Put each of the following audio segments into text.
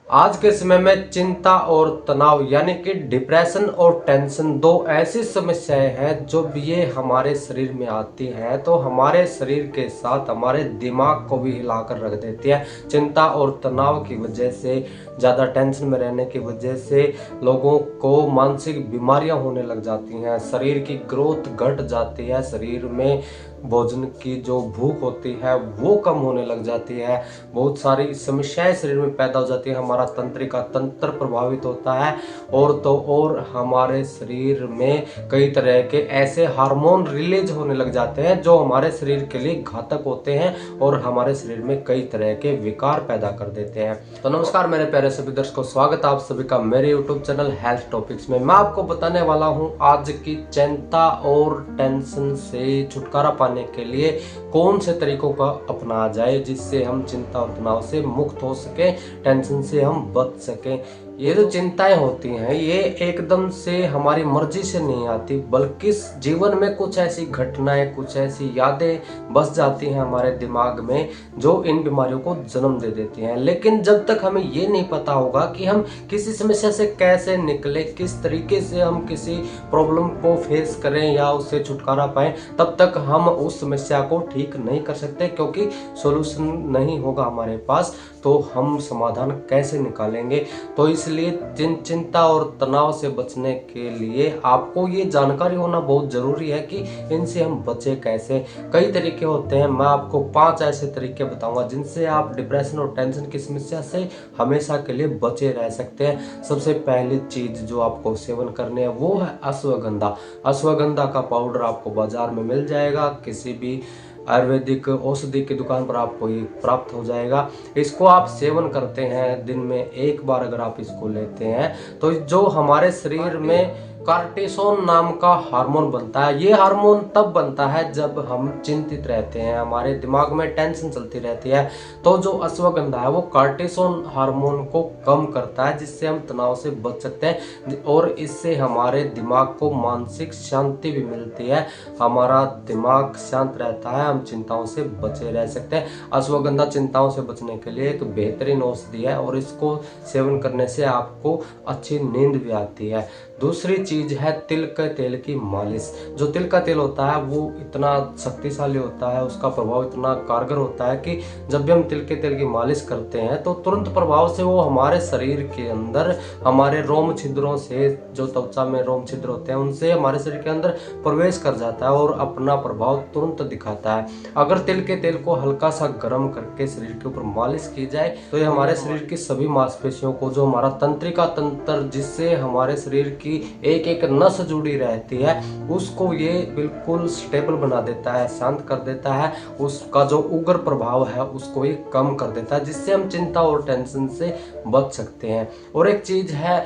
आज के समय में चिंता और तनाव यानी कि डिप्रेशन और टेंशन दो ऐसी समस्याएं हैं जो ये हमारे शरीर में आती हैं तो हमारे शरीर के साथ हमारे दिमाग को भी हिलाकर रख देती है। चिंता और तनाव की वजह से, ज़्यादा टेंशन में रहने की वजह से लोगों को मानसिक बीमारियां होने लग जाती हैं, शरीर की ग्रोथ घट जाती है, शरीर में भोजन की जो भूख होती है वो कम होने लग जाती है, बहुत सारी समस्याएं शरीर में पैदा हो जाती है, हमारा तंत्रिका तंत्र प्रभावित होता है और तो और हमारे शरीर में कई तरह के ऐसे हार्मोन रिलीज होने लग जाते हैं जो हमारे शरीर के लिए घातक होते हैं और हमारे शरीर में कई तरह के विकार पैदा कर देते हैं। तो नमस्कार मेरे प्यारे सभी दर्शकों, स्वागत है आप सभी का मेरे यूट्यूब चैनल हेल्थ टॉपिक्स में। मैं आपको बताने वाला हूं आज की चिंता और टेंशन से छुटकारा पाने के लिए कौन से तरीकों का अपनाया जाए जिससे हम चिंता और तनाव से मुक्त हो सके, टेंशन से हम बच सकें। ये जो चिंताएं होती हैं ये एकदम से हमारी मर्जी से नहीं आती, बल्कि जीवन में कुछ ऐसी घटनाएं, कुछ ऐसी यादें बस जाती हैं हमारे दिमाग में जो इन बीमारियों को जन्म दे देती हैं। लेकिन जब तक हमें ये नहीं पता होगा कि हम किसी समस्या से कैसे निकले, किस तरीके से हम किसी प्रॉब्लम को फेस करें या उससे छुटकारा पाएं, तब तक हम उस समस्या को ठीक नहीं कर सकते, क्योंकि सॉल्यूशन नहीं होगा हमारे पास तो हम समाधान कैसे निकालेंगे। तो इसलिए चिंता और तनाव से बचने के लिए आपको ये जानकारी होना बहुत जरूरी है कि इनसे हम बचे कैसे। कई तरीके होते हैं, मैं आपको 5 ऐसे तरीके बताऊंगा जिनसे आप डिप्रेशन और टेंशन की समस्या से हमेशा के लिए बचे रह सकते हैं। सबसे पहली चीज जो आपको सेवन करनी है वो है अश्वगंधा। अश्वगंधा का पाउडर आपको बाजार में मिल जाएगा, किसी भी आयुर्वेदिक औषधि की दुकान पर आपको ये प्राप्त हो जाएगा। इसको आप सेवन करते हैं, दिन में एक बार अगर आप इसको लेते हैं तो जो हमारे शरीर में कार्टिसोन नाम का हार्मोन बनता है, ये हार्मोन तब बनता है जब हम चिंतित रहते हैं, हमारे दिमाग में टेंशन चलती रहती है। तो जो अश्वगंधा है वो कार्टिसोन हार्मोन को कम करता है जिससे हम तनाव से बच सकते हैं और इससे हमारे दिमाग को मानसिक शांति भी मिलती है, हमारा दिमाग शांत रहता है, हम चिंताओं से बचे रह सकते हैं। अश्वगंधा चिंताओं से बचने के लिए एक बेहतरीन औषधि है और इसको सेवन करने से आपको अच्छी नींद भी आती है। दूसरी चीज है तिल के तेल की मालिश। जो तिल का तेल होता है वो इतना शक्तिशाली होता है, उसका प्रभाव इतना कारगर होता है कि जब भी हम तिल के तेल की मालिश करते हैं तो तुरंत प्रभाव से वो हमारे शरीर के अंदर, हमारे रोम छिद्रों से, जो त्वचा में रोम छिद्र होते हैं उनसे हमारे शरीर के अंदर प्रवेश कर जाता है और अपना प्रभाव तुरंत दिखाता है। अगर तिल के तेल को हल्का सा गर्म करके शरीर के ऊपर मालिश की जाए तो ये हमारे शरीर की सभी मांसपेशियों को, जो हमारा तंत्रिका तंत्र जिससे हमारे शरीर की एक एक नस जुड़ी रहती है, उसको ये बिल्कुल स्टेबल बना देता है, शांत कर देता है, उसका जो उग्र प्रभाव है उसको ये कम कर देता है, जिससे हम चिंता और टेंशन से बच सकते हैं। और एक चीज है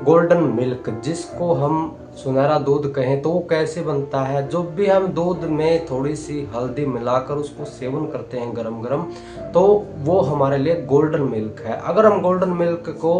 गोल्डन मिल्क, जिसको हम सुनहरा दूध कहें, तो वो कैसे बनता है। जो भी हम दूध में थोड़ी सी हल्दी मिलाकर उसको सेवन करते हैं गरम गरम, तो वो हमारे लिए गोल्डन मिल्क है। अगर हम गोल्डन मिल्क को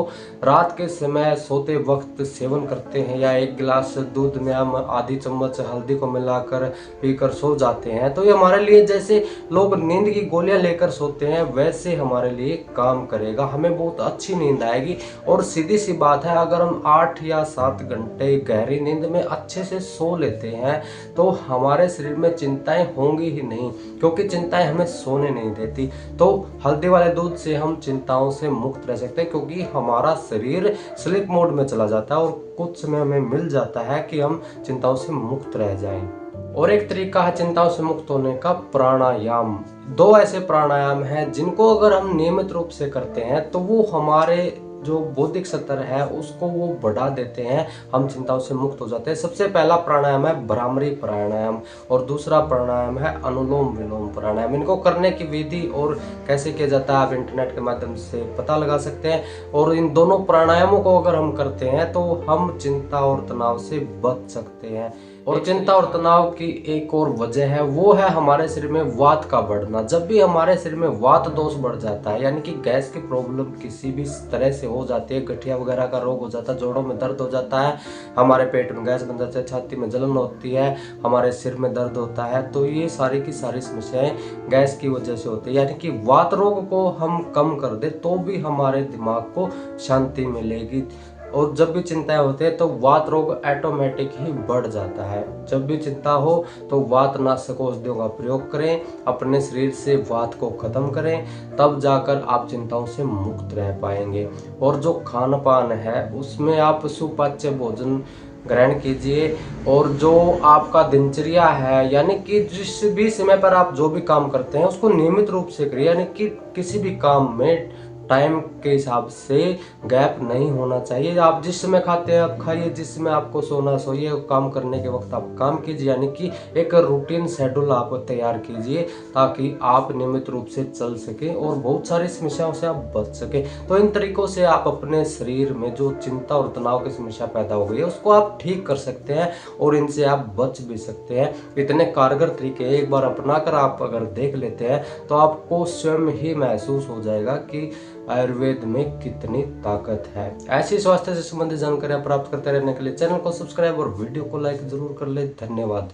रात के समय सोते वक्त सेवन करते हैं या एक गिलास दूध में हम आधी चम्मच हल्दी को मिलाकर पीकर सो जाते हैं, तो ये हमारे लिए, जैसे लोग नींद की गोलियां लेकर सोते हैं, वैसे हमारे लिए काम करेगा, हमें बहुत अच्छी नींद आएगी। और सीधी सी बात है, अगर हम 8 या 7 घंटे गहरी नींद में अच्छे से सो लेते हैं तो हमारे शरीर में चिंताएं होंगी ही नहीं, क्योंकि चिंताएं हमें सोने नहीं देती। तो हल्दी वाले दूध से हम चिंताओं से मुक्त रह सकते हैं, क्योंकि हमारा शरीर स्लीप मोड में चला जाता है और कुछ समय हमें मिल जाता है कि हम चिंताओं से मुक्त रह जाएं। और एक तरीका है चिंताओं से मुक्त होने का, प्राणायाम। 2 ऐसे प्राणायाम हैं जिनको अगर हम नियमित रूप से करते हैं तो वो हमारे जो बौद्धिक स्तर है उसको वो बढ़ा देते हैं, हम चिंताओं से मुक्त हो जाते हैं। सबसे पहला प्राणायाम है भ्रामरी प्राणायाम और दूसरा प्राणायाम है अनुलोम विलोम प्राणायाम। इनको करने की विधि और कैसे किया जाता है आप इंटरनेट के माध्यम से पता लगा सकते हैं। और इन दोनों प्राणायामों को अगर हम करते हैं तो हम चिंता और तनाव से बच सकते हैं। और चिंता और तनाव की एक और वजह है, वो है हमारे शरीर में वात का बढ़ना। जब भी हमारे शरीर में वात दोष बढ़ जाता है, यानी कि गैस की प्रॉब्लम किसी भी तरह से हो जाती है, गठिया वगैरह का रोग हो जाता है, जोड़ों में दर्द हो जाता है, हमारे पेट में गैस बन जाती है, छाती में जलन होती है, हमारे सिर में दर्द होता है, तो ये सारी की सारी समस्याएं गैस की वजह से होती है। यानी कि वात रोग को हम कम कर दे तो भी हमारे दिमाग को शांति मिलेगी। और जब भी चिंताएं होती है तो वात रोग ऑटोमेटिक ही बढ़ जाता है। जब भी चिंता हो तो वात नाशक औषधियों का प्रयोग करें, अपने शरीर से वात को खत्म करें, तब जाकर आप चिंताओं से मुक्त रह पाएंगे। और जो खान पान है उसमें आप सुपाच्य भोजन ग्रहण कीजिए, और जो आपका दिनचर्या है, यानी कि जिस भी समय पर आप जो भी काम करते हैं उसको नियमित रूप से करिए। यानी कि किसी भी काम में टाइम के हिसाब से गैप नहीं होना चाहिए। आप जिस समय खाते हैं आप खाइए, जिस समय आपको सोना सोइए, काम करने के वक्त आप काम कीजिए। यानी कि एक रूटीन शेड्यूल आप तैयार कीजिए ताकि आप नियमित रूप से चल सके और बहुत सारी समस्याओं से आप बच सके। तो इन तरीकों से आप अपने शरीर में जो चिंता और तनाव की समस्या पैदा हो गई है उसको आप ठीक कर सकते हैं और इनसे आप बच भी सकते हैं। इतने कारगर तरीके एक बार अपनाकर आप अगर देख लेते हैं तो आपको स्वयं ही महसूस हो जाएगा कि आयुर्वेद में कितनी ताकत है। ऐसी स्वास्थ्य से संबंधित जानकारियां प्राप्त करते रहने के लिए चैनल को सब्सक्राइब और वीडियो को लाइक जरूर कर ले। धन्यवाद।